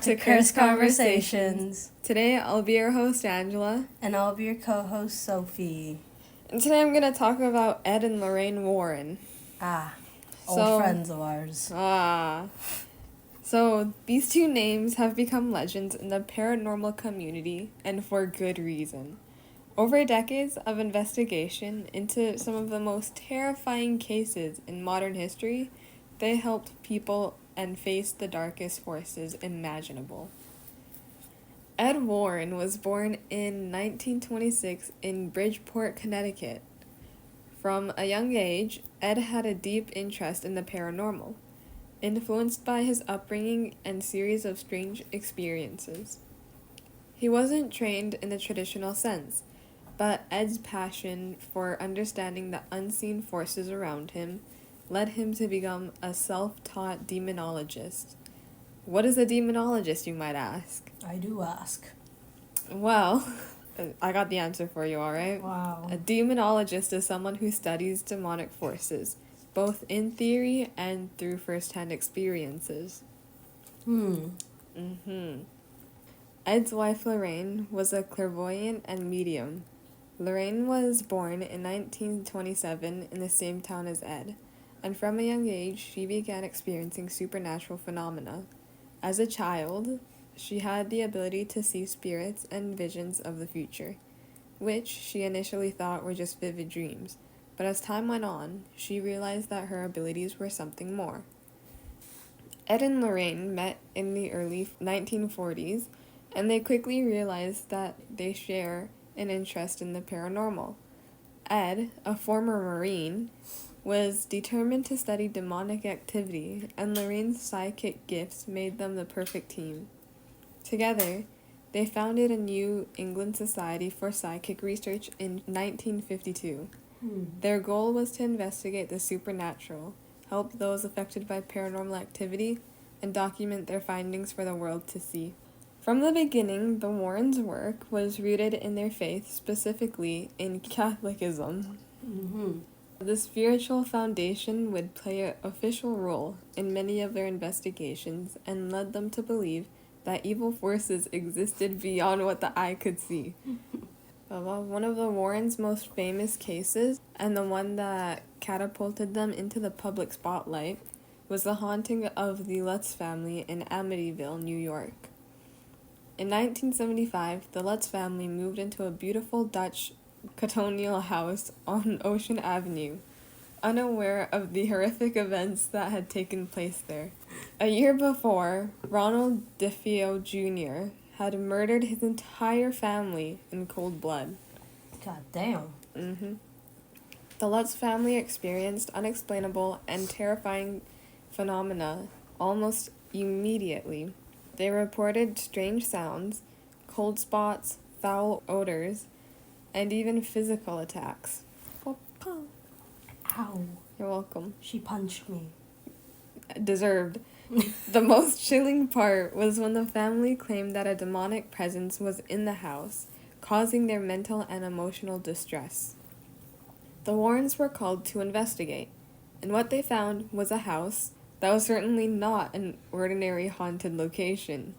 back to Curse Conversations. Today I'll be your host, Angela. And I'll be your co-host, Sophie. And today I'm going to talk about Ed and Lorraine Warren. Old friends of ours. So these two names have become legends in the paranormal community, and for good reason. Over decades of investigation into some of the most terrifying cases in modern history, they helped people and face the darkest forces imaginable. Ed Warren was born in 1926 in Bridgeport, Connecticut. From a young age, Ed had a deep interest in the paranormal, influenced by his upbringing and series of strange experiences. He wasn't trained in the traditional sense, but Ed's passion for understanding the unseen forces around him led him to become a self-taught demonologist. What is a demonologist, you might ask? I do ask. Well, I got the answer for you, alright? Wow. A demonologist is someone who studies demonic forces, both in theory and through first-hand experiences. Ed's wife, Lorraine, was a clairvoyant and medium. Lorraine was born in 1927 in the same town as Ed, and from a young age she began experiencing supernatural phenomena. As a child, she had the ability to see spirits and visions of the future, which she initially thought were just vivid dreams, but as time went on, she realized that her abilities were something more. Ed and Lorraine met in the early 1940s, and they quickly realized that they share an interest in the paranormal. Ed, a former Marine, was determined to study demonic activity, and Lorraine's psychic gifts made them the perfect team. Together, they founded a New England Society for Psychic Research in 1952. Their goal was to investigate the supernatural, help those affected by paranormal activity, and document their findings for the world to see. From the beginning, the Warrens' work was rooted in their faith, specifically in Catholicism. The spiritual foundation would play an official role in many of their investigations and led them to believe that evil forces existed beyond what the eye could see. One of the Warrens' most famous cases, and the one that catapulted them into the public spotlight, was the haunting of the Lutz family in Amityville, New York. In 1975, the Lutz family moved into a beautiful Dutch colonial house on Ocean Avenue, unaware of the horrific events that had taken place there. A year before, Ronald DeFeo Jr. had murdered his entire family in cold blood. God damn. The Lutz family experienced unexplainable and terrifying phenomena almost immediately. They reported strange sounds, cold spots, foul odors, and even physical attacks. Ow. You're welcome. She punched me. Deserved. The most chilling part was when the family claimed that a demonic presence was in the house, causing their mental and emotional distress. The Warrens were called to investigate, and what they found was a house that was certainly not an ordinary haunted location.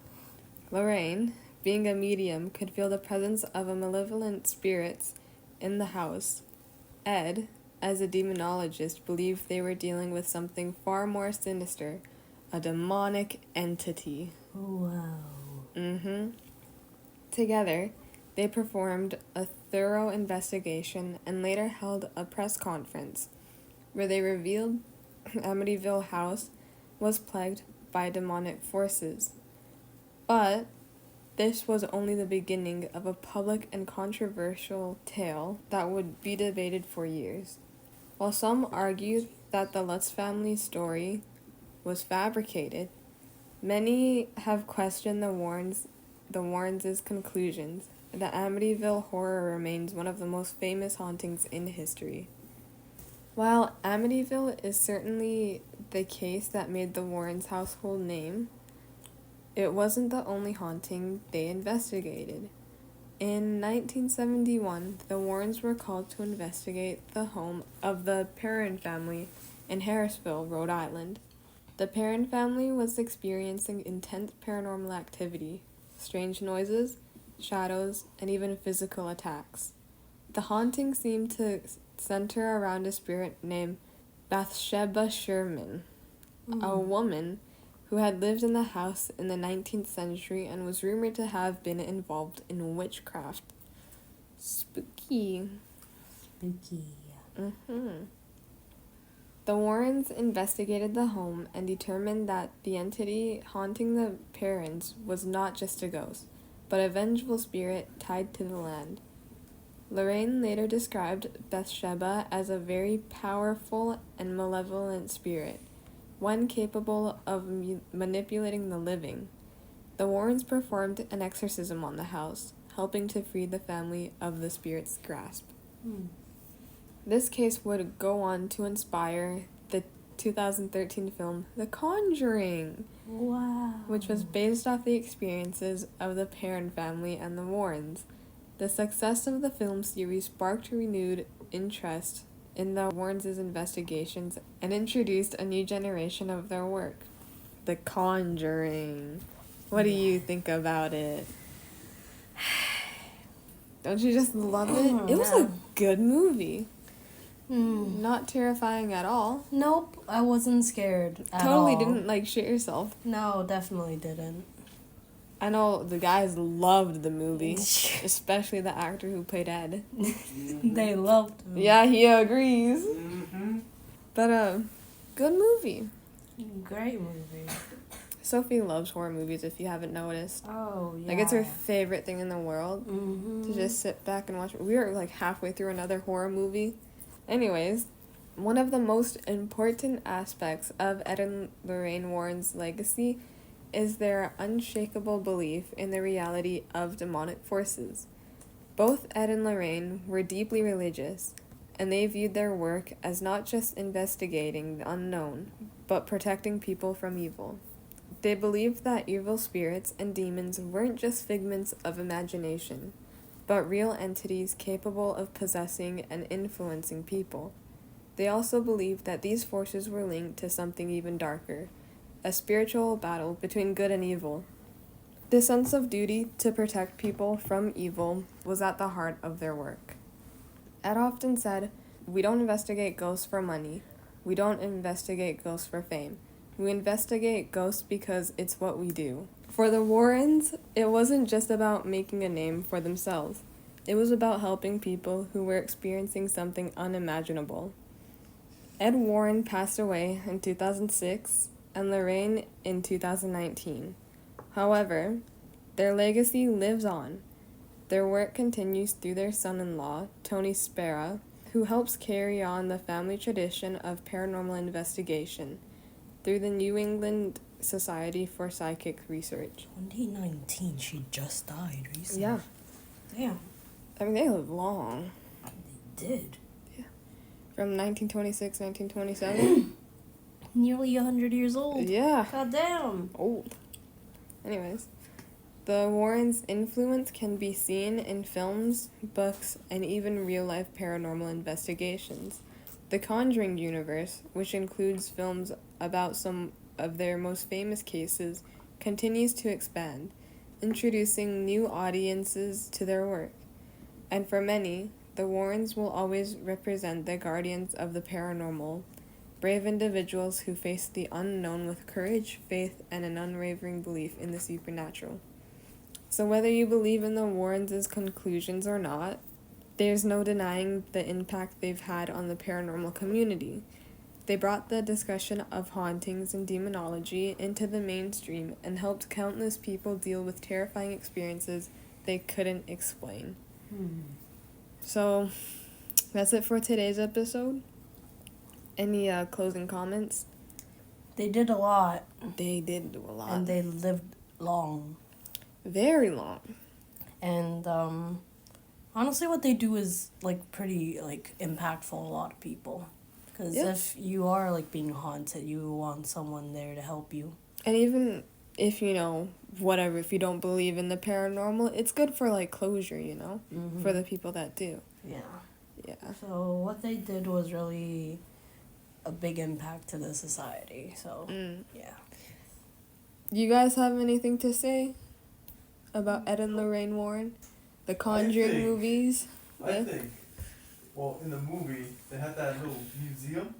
Lorraine, being a medium, could feel the presence of a malevolent spirits in the house. Ed, as a demonologist, believed they were dealing with something far more sinister, a demonic entity. Wow. Together, they performed a thorough investigation and later held a press conference where they revealed Amityville House was plagued by demonic forces. But this was only the beginning of a public and controversial tale that would be debated for years. While some argued that the Lutz family story was fabricated, many have questioned the Warrens' conclusions. The Amityville horror remains one of the most famous hauntings in history. While Amityville is certainly the case that made the Warrens' household name, it wasn't the only haunting they investigated. In 1971, the Warrens were called to investigate the home of the Perrin family in Harrisville, Rhode Island. The Perrin family was experiencing intense paranormal activity, strange noises, shadows, and even physical attacks. The haunting seemed to center around a spirit named Bathsheba Sherman, a woman who had lived in the house in the 19th century and was rumored to have been involved in witchcraft. Spooky. Spooky. The Warrens investigated the home and determined that the entity haunting the Perrins was not just a ghost, but a vengeful spirit tied to the land. Lorraine later described Bathsheba as a very powerful and malevolent spirit, one capable of manipulating the living. The Warrens performed an exorcism on the house, helping to free the family of the spirit's grasp. This case would go on to inspire the 2013 film The Conjuring, Wow. which was based off the experiences of the Perrin family and the Warrens. The success of the film series sparked renewed interest in the Warrens' investigations and introduced a new generation of their work. The Conjuring. What do you think about it? Don't you just love it? It was a good movie. Not terrifying at all. Nope, I wasn't scared at all. Totally didn't shit yourself. No, definitely didn't. I know the guys loved the movie, especially the actor who played Ed. They loved him. Yeah, he agrees. But good movie. Great movie. Sophie loves horror movies, if you haven't noticed. Oh, yeah. It's her favorite thing in the world to just sit back and watch. We were halfway through another horror movie. Anyways, one of the most important aspects of Ed and Lorraine Warren's legacy is their unshakable belief in the reality of demonic forces. Both Ed and Lorraine were deeply religious, and they viewed their work as not just investigating the unknown, but protecting people from evil. They believed that evil spirits and demons weren't just figments of imagination, but real entities capable of possessing and influencing people. They also believed that these forces were linked to something even darker, a spiritual battle between good and evil. The sense of duty to protect people from evil was at the heart of their work. Ed often said, "We don't investigate ghosts for money. We don't investigate ghosts for fame. We investigate ghosts because it's what we do." For the Warrens, it wasn't just about making a name for themselves. It was about helping people who were experiencing something unimaginable. Ed Warren passed away in 2006 and Lorraine in 2019. However, their legacy lives on. Their work continues through their son-in-law, Tony Spera, who helps carry on the family tradition of paranormal investigation through the New England Society for Psychic Research. 2019, she just died recently. Yeah. Damn. I mean, they live long. They did. Yeah. From 1926, 1927. Nearly 100 years old. Yeah. God damn. Old. Anyways, the Warrens' influence can be seen in films, books, and even real-life paranormal investigations. The Conjuring universe, which includes films about some of their most famous cases, continues to expand, introducing new audiences to their work. And for many, the Warrens will always represent the guardians of the paranormal, brave individuals who face the unknown with courage, faith, and an unwavering belief in the supernatural. So whether you believe in the Warrens' conclusions or not, there's no denying the impact they've had on the paranormal community. They brought the discussion of hauntings and demonology into the mainstream and helped countless people deal with terrifying experiences they couldn't explain. So, that's it for today's episode. Any closing comments? They did a lot. They did do a lot. And they lived long. Very long. And, honestly, what they do is, pretty, impactful a lot of people. Because if you are, being haunted, you want someone there to help you. And even if, if you don't believe in the paranormal, it's good for, closure, for the people that do. Yeah. Yeah. So what they did was really a big impact to the society. So yeah. You guys have anything to say about Ed and Lorraine Warren? The Conjuring movies? I think, well, in the movie, they had that little museum.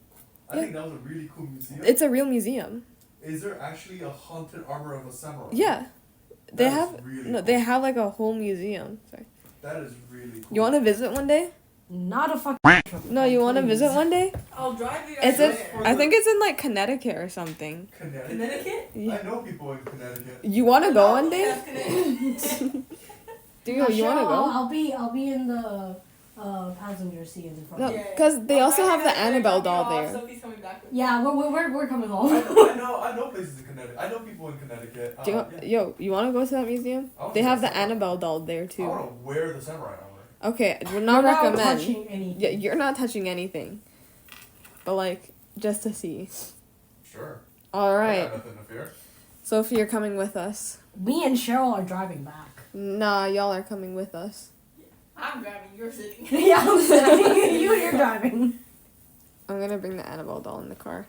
I Yeah. think that was a really cool museum. It's a real museum. Is there actually a haunted armor of a samurai? Yeah. They That have is really no. cool. They have like a whole museum. Sorry. That is really cool. You want to visit one day? Not a fucking. No, you want to visit one day? I'll drive you It's guys in, there. I think it's in like Connecticut or something. Connecticut? Connecticut? Yeah. I know people in Connecticut. You want to go one day? Yes, Connecticut. Do you want to go? I'll be in the passenger seat in the front. No, Yeah. because they also have the They're Annabelle dropping doll you off, there. Sophie's coming back with Yeah, we're coming home. I know places in Connecticut. I know people in Connecticut. Do you, you want to go to that museum? I wanna They see have the the samurai. Annabelle doll there I too. want to wear the samurai armor. Okay, we're We're not not recommend. touching anything. Yeah, you're not touching anything. But like, just to see. Sure. All I right, got nothing to fear. Sophie, you're coming with us. Me and Cheryl are driving back. Nah, y'all are coming with us. I'm driving, you're sitting. Yeah, I'm saying you're driving. I'm gonna bring the Annabelle doll in the car.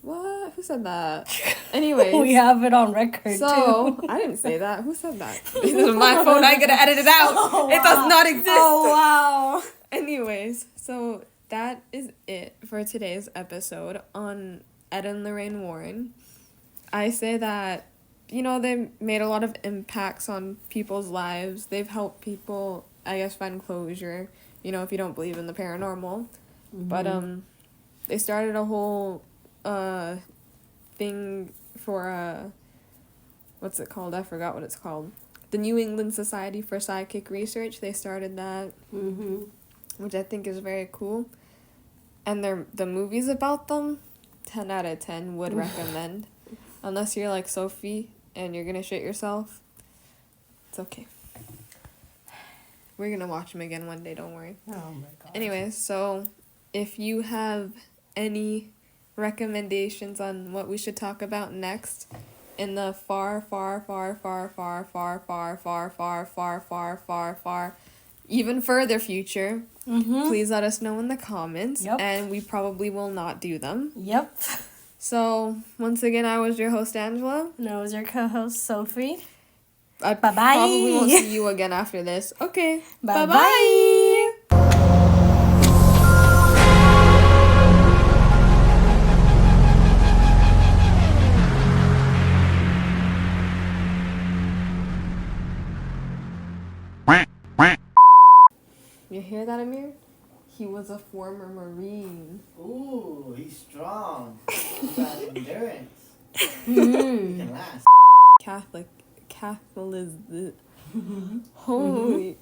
What? Who said that? Anyways. We have it on record So, too. I didn't say that. Who said that? This is my phone. I gotta edit it out. Oh, It does wow. not exist. Oh wow. Anyways, so that is it for today's episode on Ed and Lorraine Warren. I say that, you know, they made a lot of impacts on people's lives. They've helped people, I guess, find closure, you know, if you don't believe in the paranormal. But they started a whole thing for what's it called? I forgot what it's called. The New England Society for Psychic Research. They started that, which I think is very cool. And the movies about them, 10 out of 10 would recommend. Unless you're like Sophie and you're gonna shit yourself, it's okay. We're gonna watch them again one day, don't worry. Oh my god. Anyways, so if you have any recommendations on what we should talk about next in the far even further future, please let us know in the comments. Yep. And we probably will not do them. Yep. So once again, I was your host Angela. And I was your co-host Sophie. I Bye-bye. probably won't see you again after this. Okay. Bye Bye-bye. You hear that, Amir? He was a former Marine. Ooh, he's strong. He's got endurance. He can last. Catholicism. Holy